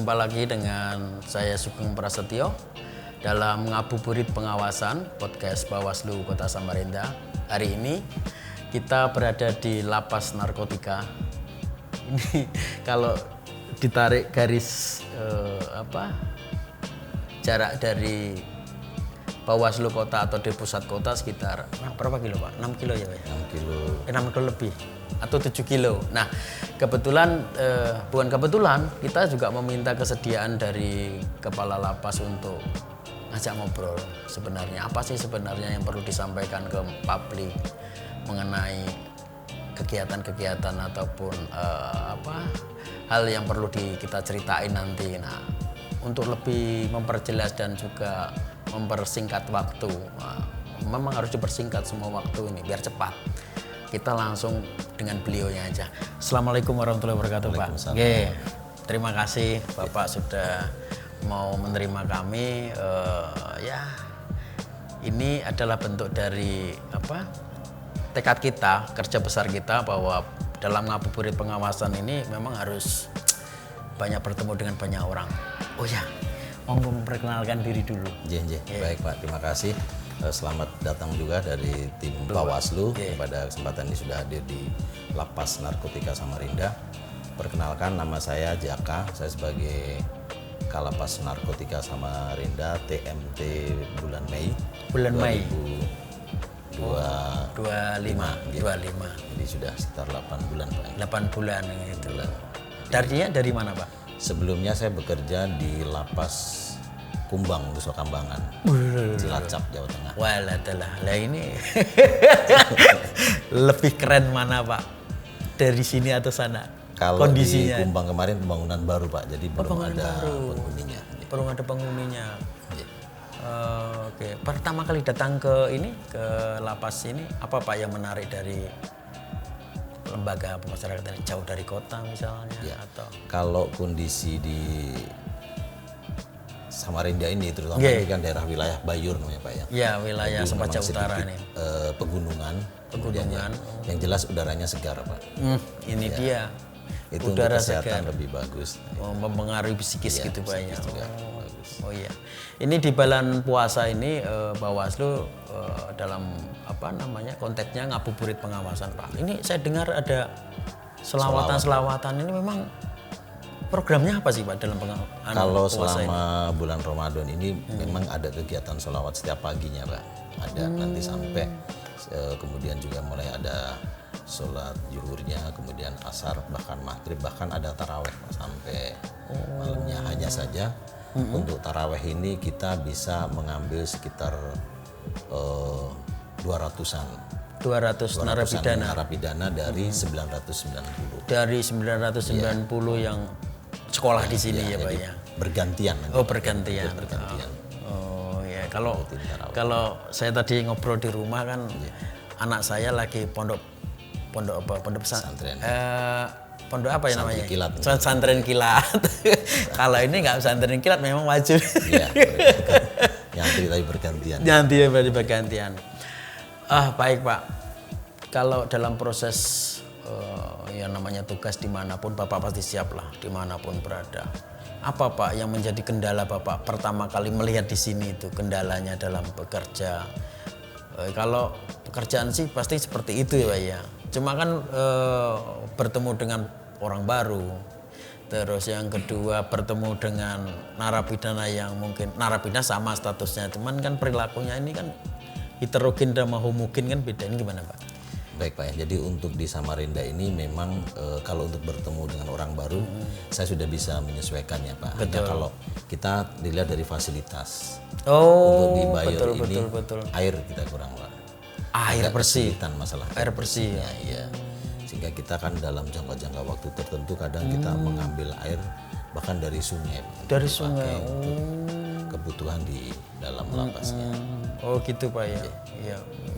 Berjumpa lagi dengan saya Sugeng Prasetyo dalam Ngabuburit Pengawasan podcast Bawaslu Kota Samarinda. Hari ini kita berada di Lapas Narkotika. Ini kalau ditarik garis jarak dari Bawaslu Kota atau di pusat kota sekitar berapa kilo Pak? 6 kilo ya Pak? 6 kilo. 6 kilo lebih atau 7 kilo. Nah kebetulan, bukan kebetulan, kita juga meminta kesediaan dari Kepala Lapas untuk ngajak ngobrol. Sebenarnya apa sih sebenarnya yang perlu disampaikan ke publik mengenai kegiatan-kegiatan ataupun hal yang perlu kita ceritain nanti. Nah untuk lebih memperjelas dan juga mempersingkat waktu, memang harus dipersingkat semua waktu ini biar cepat. Kita langsung dengan beliaunya aja. Assalamualaikum warahmatullahi wabarakatuh Pak. Terima kasih Bapak sudah mau menerima kami. Ini adalah bentuk dari tekad kita, kerja besar kita bahwa dalam Ngabuburit Pengawasan ini memang harus banyak bertemu dengan banyak orang. Oh ya, mau memperkenalkan diri dulu. Baik Pak, terima kasih. Selamat datang juga dari tim Bawaslu. Pada kesempatan ini sudah hadir di Lapas Narkotika Samarinda. Perkenalkan, nama saya Jaka. Saya sebagai Kalapas Narkotika Samarinda TMT bulan Mei. Bulan Mei 2025. 25. Jadi sudah sekitar 8 bulan Pak. 8 bulan gitu. Dari mana Pak? Sebelumnya saya bekerja di Lapas Kumbang, Nusa Kambangan, Cilacap, Jawa Tengah. Walah, lah ini lebih keren mana Pak? Dari sini atau sana? Kalau kondisinya? Di Kumbang kemarin pembangunan baru Pak, jadi belum ada penghuninya. Belum ada penghuninya. Oke. Pertama kali datang ke lapas ini, apa Pak yang menarik dari lembaga pemasyarakatan jauh dari kota misalnya? Ya. Atau kalau kondisi di Samarinda ini terutama ini kan daerah wilayah Bayur namanya Pak ya. Ya, wilayah Sempaja Utara ini. Pegunungan. Yang jelas udaranya segar Pak. Ini dia. Itu udara untuk kesehatan segar. lebih bagus. Mempengaruhi psikis gitu Pak ya. Bagus. Oh iya. Ini di bulan puasa ini Bawaslu dalam konteksnya Ngabuburit Pengawasan Pak. Ini saya dengar ada selawatan ini memang programnya apa sih Pak dalam pengawasan? Kalau selama bulan Ramadan ini memang ada kegiatan sholawat setiap paginya Pak. Ada nanti sampai kemudian juga mulai ada sholat zuhurnya, kemudian asar, bahkan maghrib, bahkan ada taraweh Pak, sampai malamnya. Hanya saja untuk taraweh ini kita bisa mengambil sekitar 200-an 200 narapidana dari 990. Dari 990 yang sekolah di sini ya Pak ya. Bergantian. Bergantian. Oh ya, kalau saya tadi ngobrol di rumah kan anak saya lagi pondok pesantren. Pondok apa ya namanya? Pesantren kilat. Kalau ini nggak pesantren kilat memang wajib. Iya. Nyantri tapi bergantian. Bergantian. Baik Pak. Kalau dalam proses yang namanya tugas dimanapun Bapak pasti siap lah, dimanapun berada. Apa Pak yang menjadi kendala Bapak pertama kali melihat di sini itu kendalanya dalam bekerja? Kalau pekerjaan sih pasti seperti itu ya Pak ya. Cuma kan bertemu dengan orang baru. Terus yang kedua bertemu dengan narapidana yang mungkin narapidana sama statusnya, cuman kan perilakunya ini kan heterogen dan homogen kan beda. Ini gimana Pak? Baik Pak ya, jadi untuk di Samarinda ini memang kalau untuk bertemu dengan orang baru saya sudah bisa menyesuaikannya Pak. Hanya kalau kita dilihat dari fasilitas. Untuk di Bayur betul. Air kita kurang Pak. Air bersih. Masalah air bersih ya. Iya. Sehingga kita kan dalam jangka waktu tertentu kadang kita mengambil air bahkan dari sungai. Dari sungai. Kebutuhan di dalam lapasnya. Oh gitu Pak ya.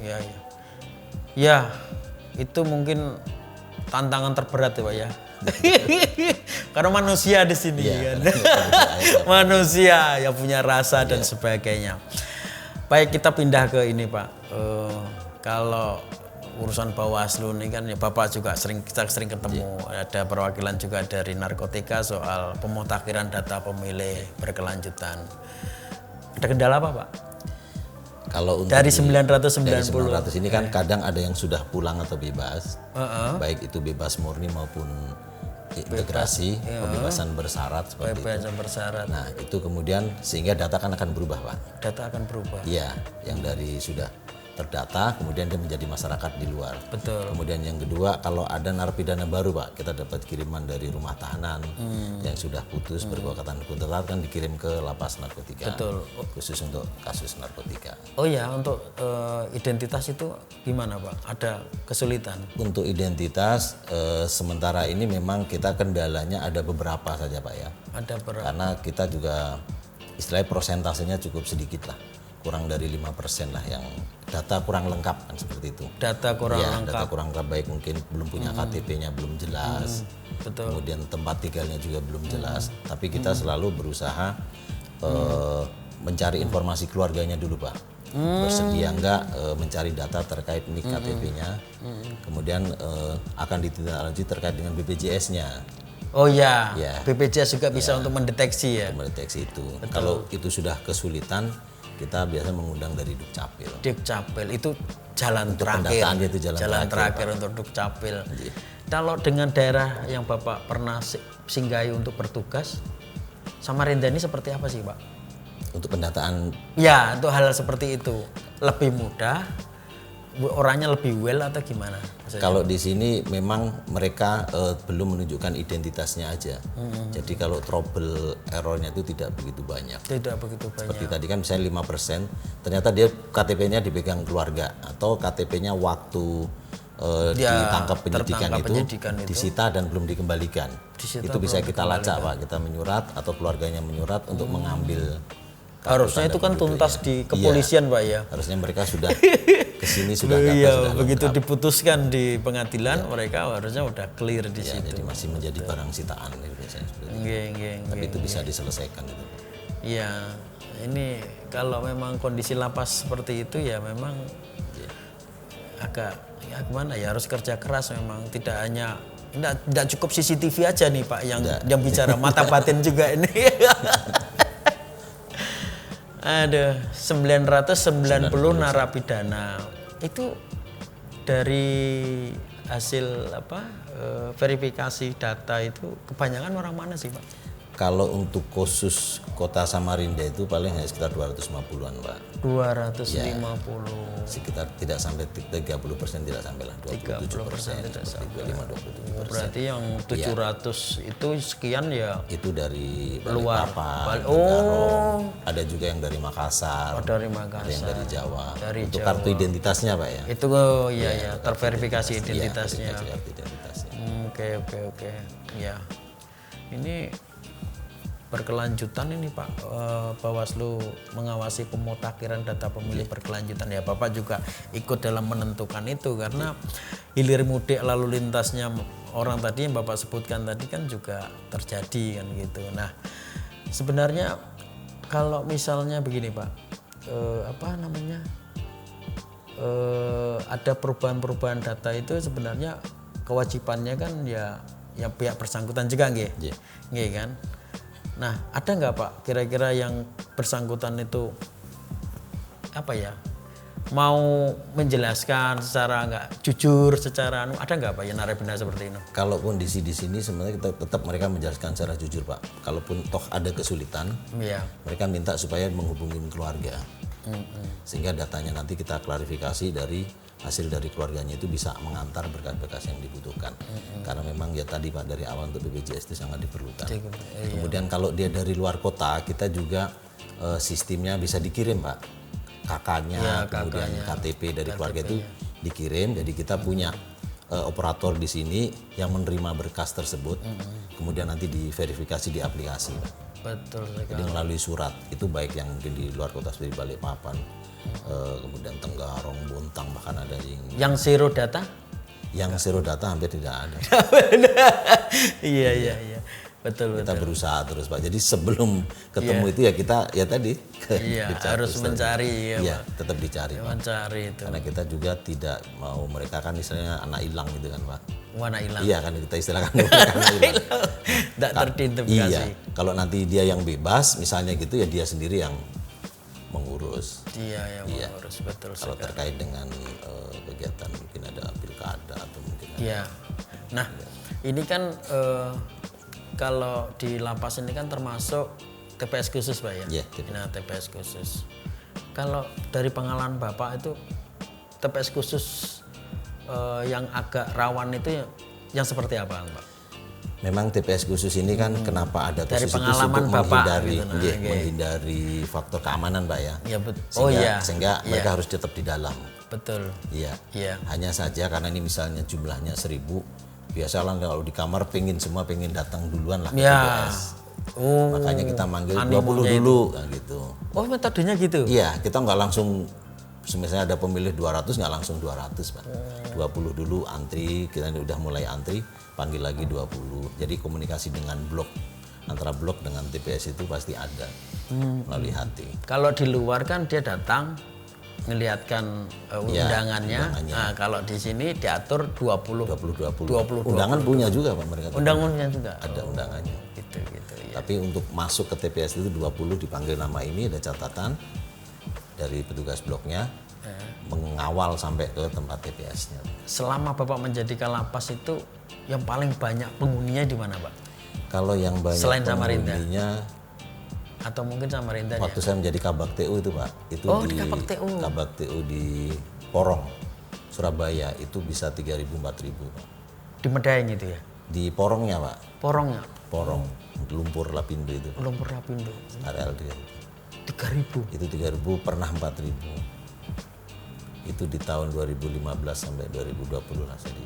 Iya. Ya, itu mungkin tantangan terberat ya Pak ya. Karena manusia di sini kan. Manusia yang punya rasa dan sebagainya. Baik, kita pindah ke ini Pak. Kalau urusan Bawaslu ini kan ya Bapak juga kita sering ketemu, ada perwakilan juga dari narkotika soal pemutakhiran data pemilih berkelanjutan. Ada kendala apa Pak? Kalau untuk Dari dari 990 900 ini kan kadang ada yang sudah pulang atau bebas, baik itu bebas murni maupun integrasi, pembebasan bersyarat seperti itu. PPS bersyarat. Nah itu kemudian sehingga data kan akan berubah Pak. Data akan berubah. Iya, yang dari sudah terdata kemudian dia menjadi masyarakat di luar. Betul. Kemudian yang kedua, kalau ada narapidana baru Pak, kita dapat kiriman dari rumah tahanan yang sudah putus berkekuatan hukum tetap kan dikirim ke lapas narkotika. Betul. Khusus untuk kasus narkotika. Oh ya, untuk identitas itu gimana Pak? Ada kesulitan? Untuk identitas sementara ini memang kita kendalanya ada beberapa saja Pak ya. Ada berapa? Karena kita juga istilahnya prosentasenya cukup sedikit lah. Kurang dari 5% lah yang data kurang lengkap kan seperti itu. Data kurang Ya, lengkap. data kurang lengkap baik mungkin belum punya KTP-nya belum jelas. Betul. Kemudian tempat tinggalnya juga belum jelas. Tapi kita selalu berusaha mencari informasi keluarganya dulu Pak. Bersedia enggak mencari data terkait nik KTP-nya. Kemudian akan ditindaklanjuti terkait dengan BPJS-nya. Oh ya, Ya. BPJS juga bisa untuk mendeteksi ya. Mendeteksi itu. Kalau itu sudah kesulitan, kita biasa mengundang dari Dukcapil. Dukcapil itu jalan Untuk terakhir. pendataannya itu jalan terakhir untuk Dukcapil. Kalau dengan daerah yang Bapak pernah singgahi untuk bertugas, Samarinda ini seperti apa sih Pak? Untuk pendataan Ya, untuk hal seperti itu lebih mudah, orangnya lebih well atau gimana? Maksudnya? kalau di sini memang mereka belum menunjukkan identitasnya aja. Jadi kalau trouble errornya itu tidak begitu banyak. Tidak begitu banyak. Seperti tadi kan misalnya 5%, ternyata dia KTP-nya dipegang keluarga atau KTP-nya waktu ditangkap penyidikan itu disita dan belum dikembalikan. Itu bisa kita lacak Pak, kita menyurat atau keluarganya menyurat untuk mengambil. Harusnya itu kan tuntas di kepolisian Pak ya. Harusnya mereka sudah kesini sudah data Iya, sudah begitu lengkap. diputuskan di pengadilan mereka harusnya udah clear di Ya, situ. jadi masih menjadi barang sitaan itu biasanya seperti itu. Nggih. Tapi itu bisa diselesaikan itu. Iya, ini kalau memang kondisi lapas seperti itu ya memang agak ya gimana ya, harus kerja keras memang, tidak hanya tidak cukup CCTV aja nih Pak yang bicara, mata batin juga ini. Ada 990 narapidana itu dari hasil verifikasi data itu kebanyakan orang mana sih Pak? Kalau untuk khusus kota Samarinda itu paling hanya sekitar 250-an Pak. 250. Sekitar tidak sampai 30%, tidak sampai lah 27%, tidak seperti 25-27%. Berarti yang 700 itu sekian ya Itu dari luar. Balikpapan, ada juga yang dari Makassar, Dari ada Makassar. yang dari Jawa. Dari Untuk Jawa. kartu identitasnya Pak ya. Itu ya terverifikasi identitasnya. Iya, kartu identitasnya. Oke. Ya. Ini berkelanjutan ini Pak, Bawaslu mengawasi pemutakhiran data pemilih berkelanjutan ya. Bapak juga ikut dalam menentukan itu karena hilir mudik lalu lintasnya orang tadi yang Bapak sebutkan tadi kan juga terjadi kan gitu. Nah, sebenarnya kalau misalnya begini Pak, ada perubahan-perubahan data itu sebenarnya kewajibannya kan ya yang pihak bersangkutan juga nggih. Nggih kan? Nah, ada nggak Pak kira-kira yang bersangkutan itu mau menjelaskan secara nggak jujur, secara ada nggak Pak ya narapidana seperti ini? Kalau kondisi di sini sebenarnya kita tetap mereka menjelaskan secara jujur Pak. Kalaupun toh ada kesulitan, mereka minta supaya menghubungi keluarga, sehingga datanya nanti kita klarifikasi dari hasil dari keluarganya itu bisa mengantar berkas-berkas yang dibutuhkan. Karena memang ya tadi Pak dari awal untuk BPJS itu sangat diperlukan. Kemudian kalau dia dari luar kota, kita juga sistemnya bisa dikirim Pak. Kakaknya, kemudian KTP dari keluarga itu dikirim. Jadi kita punya operator di sini yang menerima berkas tersebut, kemudian nanti diverifikasi di aplikasi Pak. Betul sekali. Jadi melalui surat, itu baik yang mungkin di luar kota seperti Balikpapan, kemudian Tenggarong, Bontang, bahkan ada yang zero data? Yang zero data hampir tidak ada. Iya. Betul. Kita berusaha terus Pak. Jadi sebelum ketemu itu ya kita ya tadi Iya, harus mencari ya, Iya, Pak. tetap dicari Pak. Mencari itu. Karena kita juga tidak mau mereka kan istilahnya anak hilang gitu kan Pak. Warna hilang. Iya kan kita istilahkan anak hilang. Tidak teridentifikasi. Iya, kalau nanti dia yang bebas misalnya gitu ya dia sendiri yang mengurus. Iya, yang harus betul Kalau sekali. terkait dengan kegiatan mungkin ada pilkada atau mungkin ada Iya. Nah, ini kan kalau di lapas ini kan termasuk TPS khusus Pak ya? Iya, Nah, TPS khusus. Kalau dari pengalaman Bapak itu TPS khusus yang agak rawan itu yang seperti apa Pak? Memang TPS khusus ini kan kenapa ada Dari khusus itu pengalaman untuk Bapak menghindari, gitu, nah, iya, oke. menghindari faktor keamanan Pak ya. Iya betul. Sehingga mereka harus tetap di dalam. Betul. Iya. Iya. Hanya saja karena ini misalnya jumlahnya 1000, biasalah kalau di kamar pengen datang duluan lah ke Ya. TPS. Oh. Makanya kita manggil 20 animonya dulu nah gitu. Oh, metodenya gitu. Iya, kita nggak langsung misalnya ada pemilih 200 nggak langsung 200 Pak. 20 dulu antri, kita udah mulai antri, panggil lagi 20. Jadi komunikasi dengan blok, antara blok dengan TPS itu pasti ada melalui hati. Kalau di luar kan dia datang ngelihatkan undangannya. Nah, kalau di sini diatur 20. 20. Undangan punya juga Pak mereka. Undangannya juga. Ada undangannya. Gitu ya. Tapi untuk masuk ke TPS itu 20 dipanggil nama ini ada catatan dari petugas bloknya mengawal sampai ke tempat TPS-nya. Selama Bapak menjadi Kalapas itu yang paling banyak penghuninya di mana, Pak? Kalau yang banyak Selain Samarinda? penghuninya Atau mungkin Samarinda ya? waktu saya menjadi Kabak TU itu Pak, itu di Kabak TU. Kabak TU di Porong, Surabaya itu bisa 3.000 4.000 Pak. Di Medaeng itu ya? Di Porongnya Pak, Porongnya? Porong, Lumpur Lapindo itu, Lumpur Lapindo. areal dia. 3.000. Itu 3.000 pernah 4.000. Itu di tahun 2015 sampai 2020 lah, jadi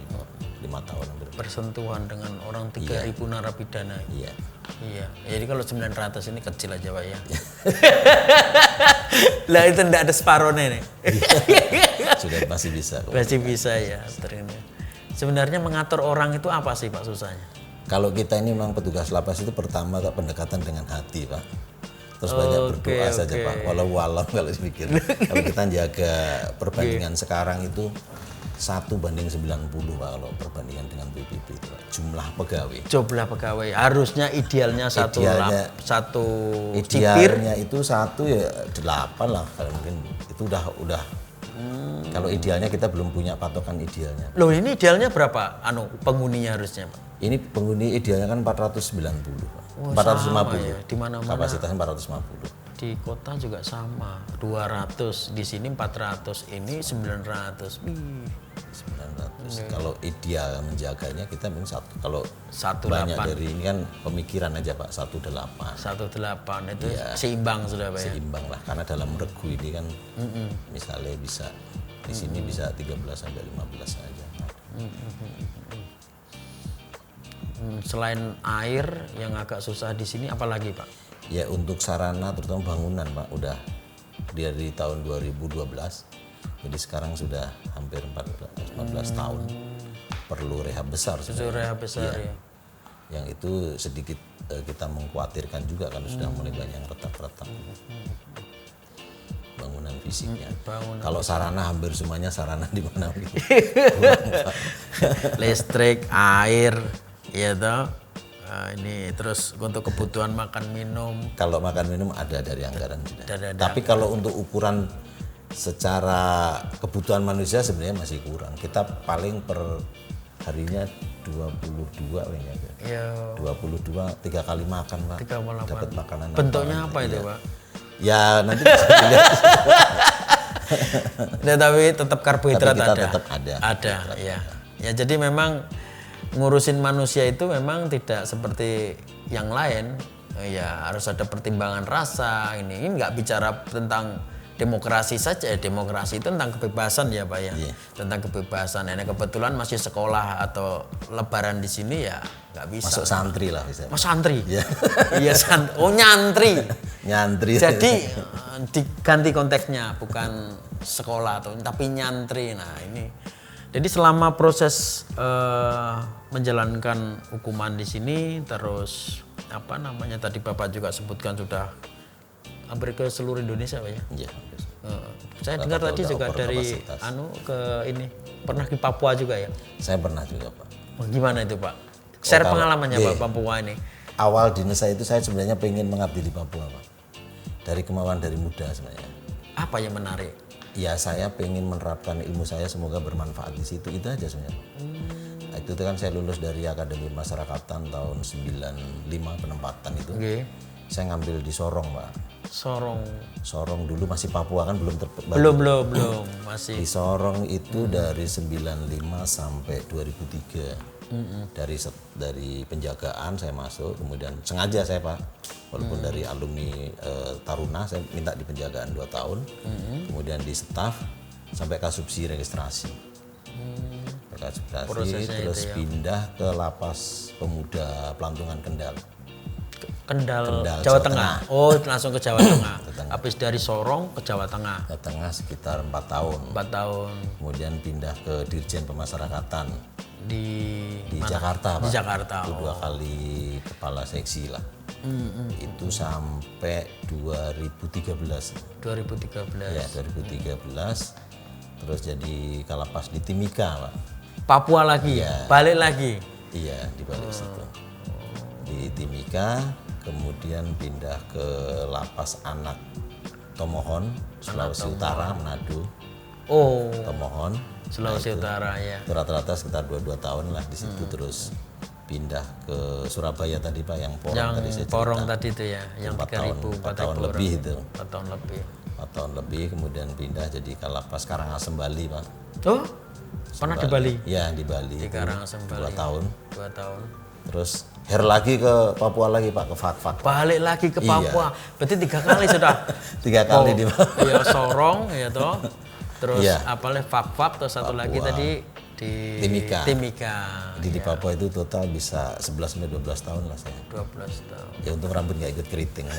5 tahun hampir. Bersentuhan dengan orang 3.000 narapidana. Iya. Iya. Jadi kalau 900 ini kecil aja Pak ya. Lah itu enggak ada separohnya nih. Sudah masih bisa. Masih bisa ya. Sebenarnya mengatur orang itu apa sih Pak susahnya? Kalau kita ini memang petugas lapas itu pertama pendekatan dengan hati Pak. Terus banyak berdoa saja Pak. Walau kalau dipikir. Kalau kita jaga perbandingan sekarang itu 1:90 Pak kalau perbandingan dengan PBB itu Pak. Jumlah pegawai. Jumlah pegawai harusnya idealnya satu cipir. Idealnya itu 1 ya 8 lah kalau mungkin itu udah. Kalau idealnya kita belum punya patokan idealnya. Loh ini idealnya berapa penghuninya harusnya Pak? Ini penghuni idealnya kan 490 Pak. Oh, 450. sama ya. Di mana-mana. Kapasitasnya 450. Di kota juga sama. 200, di sini 400, ini 900. 900. Kalau ideal menjaganya kita memang satu. Kalau 18. banyak dari ini kan pemikiran aja Pak 18. 18 itu seimbang sudah Pak ya. Seimbang lah karena dalam regu ini kan misalnya bisa di sini bisa 13 sampai 15 saja. Selain air yang agak susah di sini apalagi Pak? Ya untuk sarana terutama bangunan Pak udah dari tahun 2012. Jadi sekarang sudah hampir 14 tahun. Perlu rehab besar. Itu rehab besar ya. Yang itu sedikit kita mengkhawatirkan juga kalau sudah mulai banyak retak-retak. Bangunan fisiknya. Kalau sarana hampir semuanya sarana di mana gitu. Listrik, air, ya toh. Ini terus untuk kebutuhan makan minum. Kalau makan minum ada dari anggaran sudah. Ada. Tapi kalau untuk ukuran secara kebutuhan manusia sebenarnya masih kurang. Kita paling per harinya 22 kayaknya. Ya. 22 3 kali makan Pak. 3 kali makan. Dapat makanan. Bentuknya apa itu ya. Pak? Ya nanti bisa dilihat. Ya, tapi tetap karbohidrat Tapi kita ada. tetap ada. Ada, ya. Ya jadi memang ngurusin manusia itu memang tidak seperti yang lain. Ya harus ada pertimbangan rasa. Ini nggak bicara tentang demokrasi saja. Demokrasi itu tentang kebebasan ya Pak ya. Iya. Tentang kebebasan. Ini kebetulan masih sekolah atau lebaran di sini ya nggak bisa. Masuk santri lah bisa. Mas santri. Iya. Iya oh nyantri. Nyantri. Jadi diganti konteksnya bukan sekolah tapi nyantri. Nah ini jadi selama proses menjalankan hukuman di sini terus apa namanya tadi Bapak juga sebutkan sudah hampir ke seluruh Indonesia Pak ya. Iya. Saya dengar tadi udah juga over dari kapasitas. ke ini pernah di Papua juga ya. Saya pernah juga Pak. Oh, gimana itu Pak? Share kalau- pengalamannya iya. Pak Papua ini. Awal dinas saya itu saya sebenarnya pengen mengabdi di Papua Pak. Dari kemauan dari muda sebenarnya. Apa yang menarik? Ya saya pengen menerapkan ilmu saya semoga bermanfaat di situ, itu aja sebenarnya. Nah, itu kan saya lulus dari Akademi Masyarakatan tahun 95 penempatan itu. Oke. Saya ngambil di Sorong Pak. Sorong. Dulu masih Papua kan belum Belum masih. Di Sorong itu dari 95 sampai 2003. Dari penjagaan saya masuk, kemudian sengaja saya Pak, walaupun dari alumni Taruna saya minta di penjagaan 2 tahun, kemudian di staf sampai kasubsi registrasi. Prosesnya Terus itu ya. pindah ke Lapas Pemuda Pelantungan Kendal. Kendal, Kendal, Jawa Jawa Tengah. Oh, langsung ke Jawa Tengah. Habis dari Sorong ke Jawa Tengah. Jawa Tengah sekitar 4 tahun. 4 tahun Kemudian pindah ke Dirjen Pemasyarakatan di di Jakarta Pak. Di Jakarta. Itu 2 kali kepala seksi lah. Itu sampai 2013. 2013. Ya 2013. Terus jadi Kalapas di Timika Pak. Papua lagi ya. Balik lagi. Iya di balik situ. Di Timika, kemudian pindah ke Lapas Anak Tomohon, Sulawesi Utara, Manado. Oh, Tomohon. Sulawesi Utara ya. Itu rata-rata sekitar 22 tahun lah di situ. Terus pindah ke Surabaya tadi Pak yang Porong Yang tadi saya cerita. Porong tadi itu ya, yang 4 tahun, 3.000, 4 tahun lebih itu. 4 tahun lebih. 4 tahun lebih kemudian pindah jadi Kalapas Karangasem Bali Pak. Oh, pernah di Bali? Ya di Bali. Di Karangasem 2 Bali. tahun. 2 tahun. Terus lagi ke Papua lagi Pak, ke Fak-Fak. Balik lagi ke Iya. Papua. Berarti 3 kali sudah. 3 kali di Iya, Sorong ya toh. Terus Iya. apalagi Fak-Fak, terus satu lagi tadi di Timika. Iya, Jadi di Papua itu total bisa 11 sampai 12 tahun lah saya. 12 tahun. Ya untung rambut nggak ikut keriting.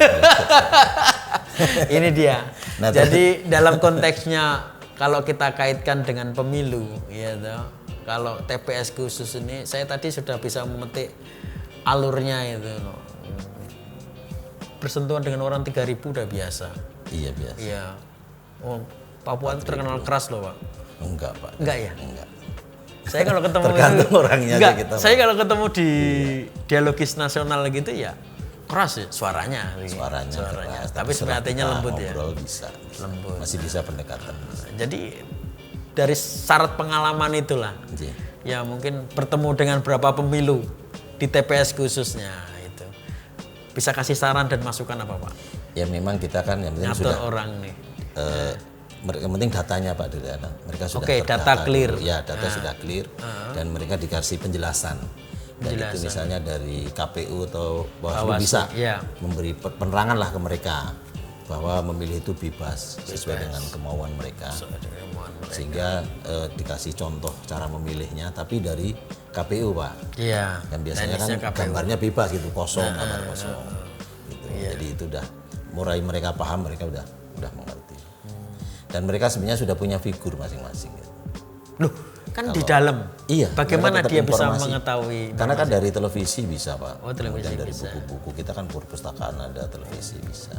Ini dia. Nah, Jadi dalam konteksnya kalau kita kaitkan dengan pemilu, ya toh. Kalau TPS khusus ini, saya tadi sudah bisa memetik alurnya itu. No. Bersentuhan dengan orang 3.000 udah biasa. Iya biasa. Iya. Oh, Papua itu terkenal keras loh Pak. Enggak Pak. Enggak ya? Enggak. Saya kalau ketemu Tergantung itu, orangnya enggak, aja kita, saya kalau ketemu di dialogis nasional gitu ya keras ya suaranya. Suaranya keras, Tapi sebenarnya hatinya kita lembut ya. ngobrol bisa. Lembut. Masih bisa pendekatan. Jadi dari syarat pengalaman itulah Iya. ya mungkin bertemu dengan berapa pemilu di TPS khususnya itu bisa kasih saran dan masukan apa Pak? Ya memang kita kan yang penting Ngatur sudah orang nih. yang penting datanya Pak dari sana. Mereka sudah Oke, terdata data clear. dulu. Ya, data sudah clear dan mereka dikasih penjelasan. Dan itu misalnya dari KPU atau Bawaslu bisa ya. memberi penerangan lah ke mereka bahwa memilih itu bebas sesuai dengan kemauan mereka. Sehingga dikasih contoh cara memilihnya tapi dari KPU Pak. Iya. Yang biasanya kan teknisnya KPU. gambarnya bebas gitu, kosong, gambar kosong. Gitu. Jadi itu udah mulai mereka paham, mereka udah mengerti. Dan mereka sebenarnya sudah punya figur masing-masing. Gitu. Loh, kan di dalam. Iya. Bagaimana mereka tetap dia bisa informasi. mengetahui? Karena kan dari televisi bisa Pak. Oh, televisi Kemudian dari bisa. buku-buku kita kan perpustakaan ada, televisi bisa.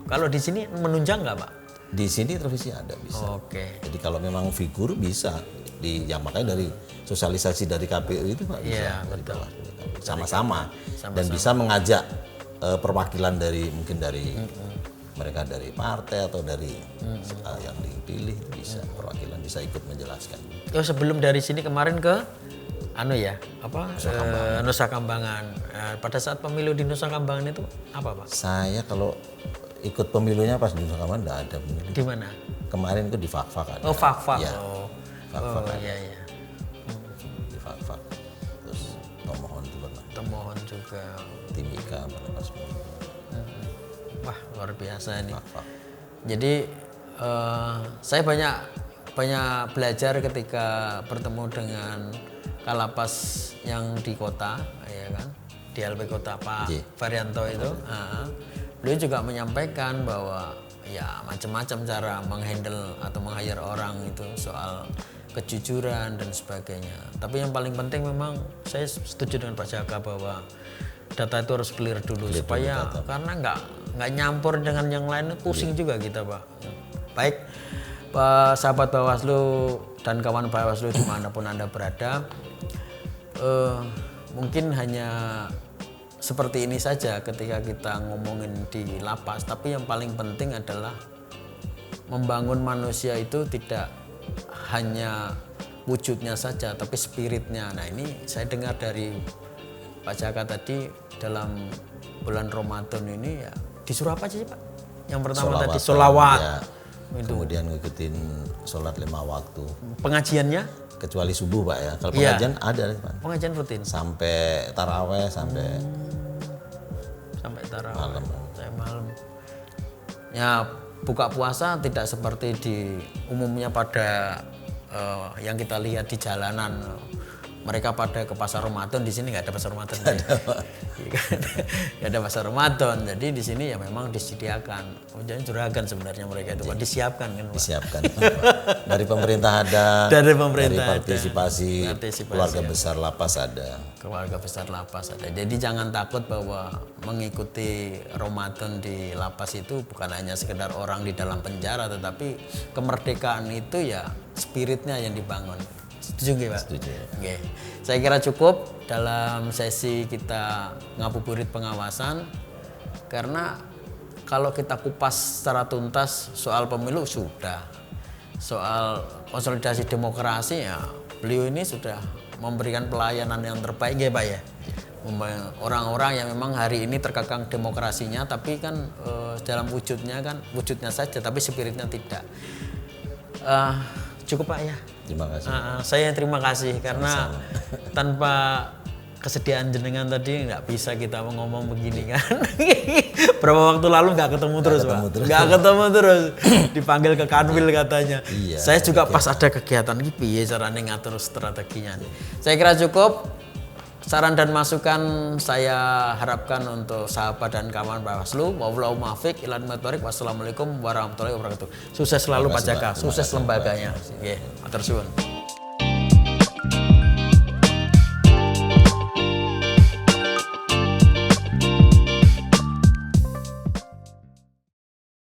Kalau di sini menunjang nggak Pak? Di sini televisi ada bisa. Oke. Jadi kalau memang figur bisa ya makanya dari sosialisasi dari KPU itu Pak bisa. Iya, Dari betul. bawah. Sama-sama. Dan bisa mengajak perwakilan dari mungkin dari mereka dari partai atau dari yang dipilih itu bisa perwakilan bisa ikut menjelaskan. Oh, sebelum dari sini kemarin ke Nusa Kambangan. Pada saat pemilu di Nusa Kambangan itu apa Pak? Saya kalau ikut pemilunya pas di Nusa Kambangan enggak ada pemilu. Di mana? Kemarin itu di Fak-Fak ada. Oh, Fak-Fak. Ya, Oh, Fak-Fak ada. iya iya. Di Fak-Fak. Terus Tomohon juga pernah. Temohon juga. Timika pernah pas pemilu. Wah, luar biasa ini. Fak-Fak. Jadi saya banyak belajar ketika bertemu dengan Kalapas yang di kota, ya kan, di LP Kota Pak Iya. Varianto itu. Beliau juga menyampaikan bahwa ya macam-macam cara menghandle atau meng-hire orang itu soal kejujuran dan sebagainya. Tapi yang paling penting memang saya setuju dengan Pak Jaka bahwa data itu harus clear dulu supaya karena nggak nyampur dengan yang lain pusing juga kita Pak. Baik Pak sahabat Bawaslu dan kawan Bawaslu dimanapun Anda berada, mungkin hanya seperti ini saja ketika kita ngomongin di lapas, tapi yang paling penting adalah membangun manusia itu tidak hanya wujudnya saja tapi spiritnya. Nah ini saya dengar dari Pak Jaka tadi dalam bulan Ramadan ini ya disuruh apa aja sih Pak? Yang pertama tadi sholawat. Ya. Kemudian ngikutin sholat 5 waktu. Pengajiannya? Kecuali subuh Pak ya. Kalau pengajian ada Pak. Pengajian rutin. Sampai taraweh sampai taraweh. Malam. Sampai malam. Ya buka puasa tidak seperti di umumnya pada yang kita lihat di jalanan. Mereka pada ke pasar Ramadan, di sini nggak ada pasar Ramadan. Nggak ada pasar Ramadan. Jadi di sini ya memang disediakan. Jadi juragan sebenarnya mereka itu Pak, disiapkan kan Pak. Disiapkan. Dari pemerintah ada. Dari pemerintah dari partisipasi keluarga besar lapas ada. Keluarga besar lapas ada. Jadi jangan takut bahwa mengikuti Ramadan di lapas itu bukan hanya sekedar orang di dalam penjara, tetapi kemerdekaan itu ya spiritnya yang dibangun. Setuju nggak Pak? Setuju. Oke. Saya kira cukup dalam sesi kita ngabuburit pengawasan, karena kalau kita kupas secara tuntas soal pemilu sudah, soal konsolidasi demokrasi ya beliau ini sudah memberikan pelayanan yang terbaik ya Pak ya. Orang-orang yang memang hari ini terkekang demokrasinya, tapi kan dalam wujudnya saja, tapi spiritnya tidak. Cukup Pak ya. Terima kasih. Saya terima kasih karena tanpa kesediaan jenengan tadi nggak bisa kita ngomong begini kan. Berapa waktu lalu nggak ketemu terus Pak. Nggak ketemu terus. Dipanggil ke Kanwil katanya. Iya, saya juga pas ada kegiatan ini piye caranya ngatur strateginya. Saya kira cukup. Saran dan masukan saya harapkan untuk sahabat dan kawan Bawaslu. Wallahul muwaffiq ila aqwamit thoriq. Wassalamualaikum warahmatullahi wabarakatuh. Sukses selalu Pak Jaka, sukses lembaganya. Nggih, matur suwun.